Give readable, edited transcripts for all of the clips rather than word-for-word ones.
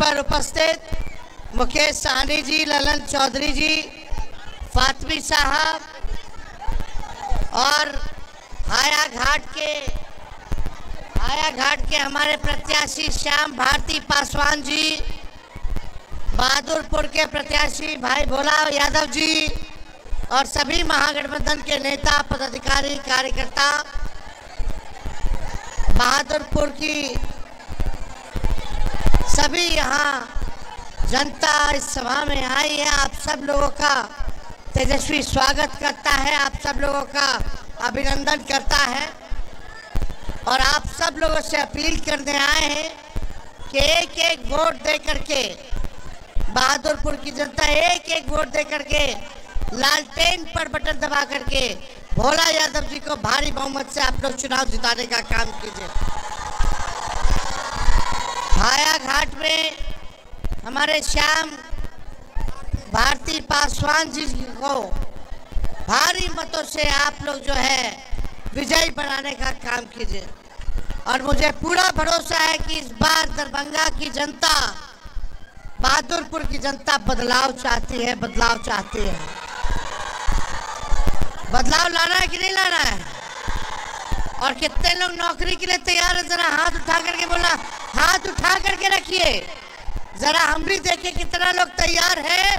पर उपस्थित मुकेश साहनी जी, ललन चौधरी जी, फातमी साहब और हाया घाट के हमारे प्रत्याशी श्याम भारती पासवान जी, बहादुरपुर के प्रत्याशी भाई भोला यादव जी और सभी महागठबंधन के नेता, पदाधिकारी, कार्यकर्ता, बहादुरपुर की सभी यहाँ जनता इस सभा में आई है। आप सब लोगों का तेजस्वी स्वागत करता है, आप सब लोगों का अभिनंदन करता है और आप सब लोगों से अपील करने आए हैं कि एक एक वोट दे करके, बहादुरपुर की जनता एक एक वोट दे करके, लालटेन पर बटन दबा करके भोला यादव जी को भारी बहुमत से आप लोग चुनाव जिताने का काम कीजिए। हाया घाट में हमारे श्याम भारती पासवान जी को भारी मतों से आप लोग जो है विजयी बनाने का काम कीजिए और मुझे पूरा भरोसा है कि इस बार दरभंगा की जनता, बहादुरपुर की जनता बदलाव चाहती है, बदलाव चाहती है। बदलाव लाना है कि नहीं लाना है? और कितने लोग नौकरी के लिए तैयार है? जरा हाथ उठा करके बोला, हाथ उठा करके रखिए, जरा हम भी देखें कितना लोग तैयार है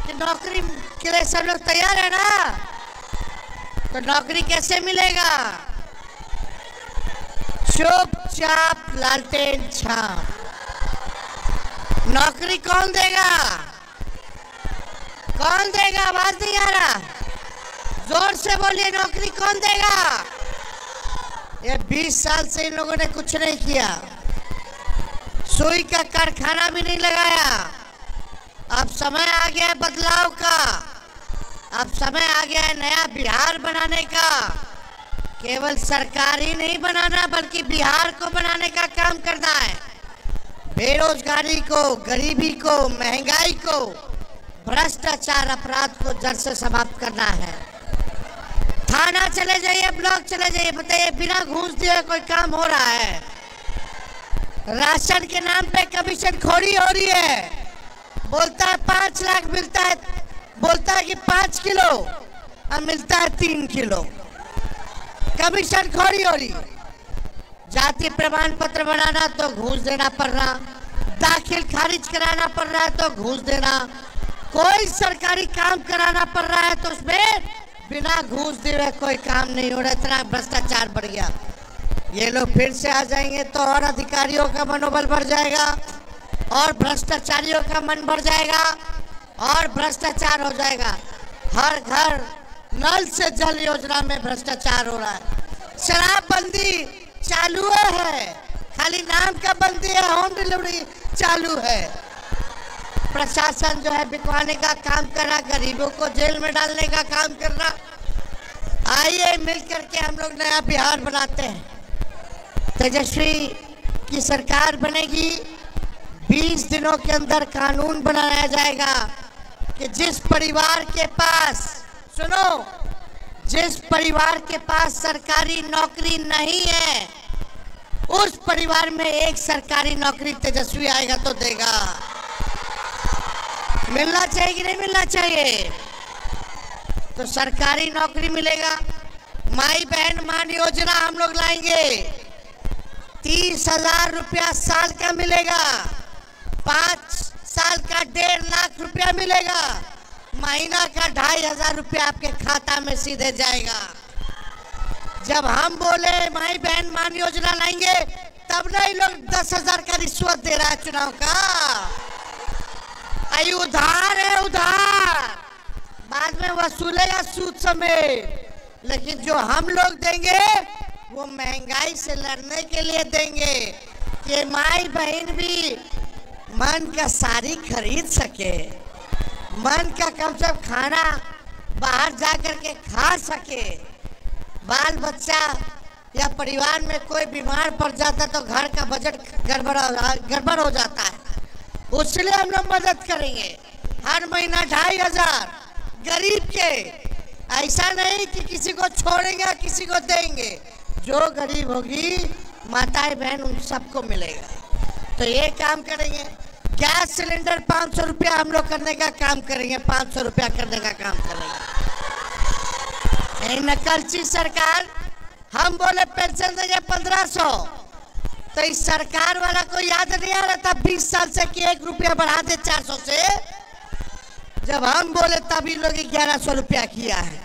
कि नौकरी के लिए। सब लोग तैयार है ना? तो नौकरी कैसे मिलेगा? चुपचाप लालटेन छाप। नौकरी कौन देगा? कौन देगा? आवाज नहीं आ रहा, जोर से बोलिए, नौकरी कौन देगा? ये 20 साल से इन लोगों ने कुछ नहीं किया, सुई का कारखाना भी नहीं लगाया। अब समय आ गया है बदलाव का, अब समय आ गया है नया बिहार बनाने का। केवल सरकारी नहीं बनाना बल्कि बिहार को बनाने का काम करना है। बेरोजगारी को, गरीबी को, महंगाई को, भ्रष्टाचार, अपराध को जड़ से समाप्त करना है। थाना चले जाइए, ब्लॉक चले जाइए, बताइए बिना घूस दिए कोई काम हो रहा है? राशन के नाम पे कमीशन खोरी हो रही है। बोलता है 5 लाख मिलता है, बोलता है कि 5 किलो और मिलता है 3 किलो। कमीशन खोरी हो रही। जाति प्रमाण पत्र बनाना तो घूस देना पड़ रहा, दाखिल खारिज कराना पड़ रहा है तो घूस देना, कोई सरकारी काम कराना पड़ रहा है तो उसमें बिना घूस दिए कोई काम नहीं हो रहा। इतना भ्रष्टाचार बढ़ गया। ये लोग फिर से आ जाएंगे तो और अधिकारियों का मनोबल बढ़ जाएगा और भ्रष्टाचारियों का मन बढ़ जाएगा और भ्रष्टाचार हो जाएगा। हर घर नल से जल योजना में भ्रष्टाचार हो रहा है। शराबबंदी चालू है, खाली नाम का बंदी है, होम डिलीवरी चालू है। प्रशासन जो है बिकवाने का काम कर रहा, गरीबों को जेल में डालने का काम कर रहा। आइए मिल करके हम लोग नया बिहार बनाते हैं। तेजस्वी की सरकार बनेगी। 20 दिनों के अंदर कानून बनाया जाएगा कि जिस परिवार के पास, सुनो, जिस परिवार के पास सरकारी नौकरी नहीं है उस परिवार में एक सरकारी नौकरी तेजस्वी आएगा तो देगा। मिलना चाहिए कि नहीं मिलना चाहिए? तो सरकारी नौकरी मिलेगा। माई बहन मान योजना हम लोग लाएंगे, 30,000 रुपया साल का मिलेगा, 5 साल का 1.5 लाख रुपया मिलेगा, महीना का 2,500 रुपया आपके खाता में सीधे जाएगा। जब हम बोले माई बहन मान योजना लाएंगे तब नहीं लोग 10,000 का रिश्वत दे रहा है चुनाव का। आई उधार है, उधार बाद में वसूलेगा सूद समेत। लेकिन जो हम लोग देंगे वो महंगाई से लड़ने के लिए देंगे कि माई बहन भी मन का साड़ी खरीद सके, मन का कम से कम खाना बाहर जा कर के खा सके। बाल बच्चा या परिवार में कोई बीमार पड़ जाता तो घर का बजट गड़बड़ हो जाता है, उसलिए हम लोग मदद करेंगे। हर महीना 2,500 गरीब के, ऐसा नहीं कि किसी को छोड़ेंगे किसी को देंगे। जो गरीब होगी माताएं बहन उन सबको मिलेगा। तो ये काम करेंगे। गैस सिलेंडर 500 रुपया हम लोग करने का काम करेंगे, 500 रुपया करने का काम करेंगे। ये नकलची सरकार, हम बोले पेंशन देंगे 1500, तो इस सरकार वाला को याद नहीं आ रहा था 20 साल से कि 1 रुपया बढ़ा दे 400 से। जब हम बोले तभी लोग 1100 रुपया किया है,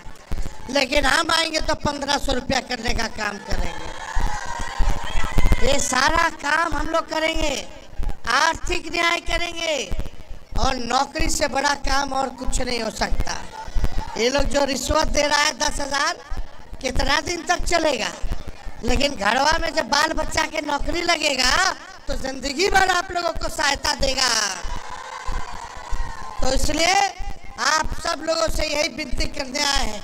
लेकिन हम आएंगे तो 1500 रुपया करने का काम करेंगे। ये सारा काम हम लोग करेंगे, आर्थिक न्याय करेंगे, और नौकरी से बड़ा काम और कुछ नहीं हो सकता। ये लोग जो रिश्वत दे रहा है 10,000, कितना दिन तक चलेगा? लेकिन घरवा में जब बाल बच्चा के नौकरी लगेगा तो जिंदगी भर आप लोगों को सहायता देगा। तो इसलिए आप सब लोगों से यही विनती करने आए हैं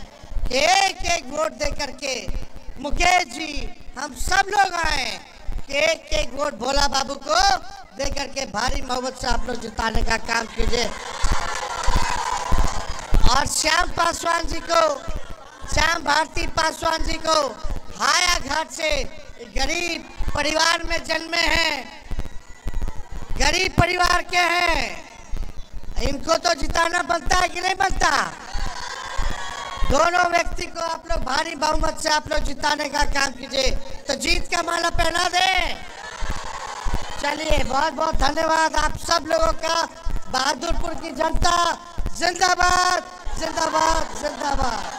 कि एक एक वोट दे करके, मुकेश जी हम सब लोग आए कि एक एक वोट भोला बाबू को दे करके भारी मोहब्बत से आप लोग जिताने का काम कीजिए। और श्याम पासवान जी को, श्याम भारती पासवान जी को, हाया घाट से गरीब परिवार में जन्मे हैं, गरीब परिवार के हैं, इनको तो जिताना बनता है कि नहीं बनता? दोनों व्यक्ति को आप लोग भारी बहुमत से आप लोग जिताने का काम कीजिए, तो जीत का माला पहना दे। चलिए, बहुत बहुत धन्यवाद आप सब लोगों का। बहादुरपुर की जनता जिंदाबाद जिंदाबाद जिंदाबाद।